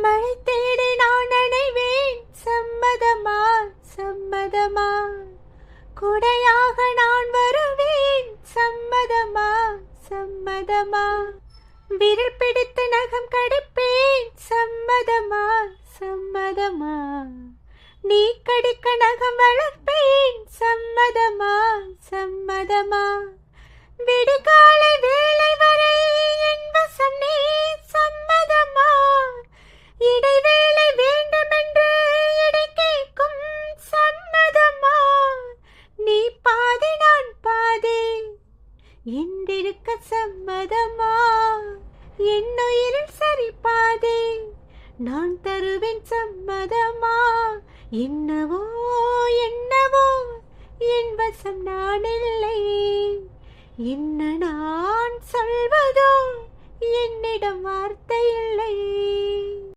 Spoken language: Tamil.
மழை தேடி நான் அணைவேன், சம்மதமா சம்மதமா? குடையாக நான் வருவேன், சம்மதமா சம்மதமா? விரல் பிடித்து நகம் கடிப்பேன், சம்மதமா சம்மதமா? நீ கடிக்க நகம் வளர்ப்பேன், சம்மதமா சம்மதமா? விடிகாலை வேலை வரை என் வசம் நீ, சம்மதமா? இடைவேளை வேண்டுமென்று இடை கேட்கும், சம்மதமா? நீ பாதி நான் பாதி என்றிருக்க, சம்மதமா? என்னுயிரில் சரி பாதி நான் தருவேன், சம்மதமா? என்னவோ என்னவோ என் வசம் நான் இல்லை, என்ன நான் சொல்வதோ என்னிடம் வார்த்தை இல்லை.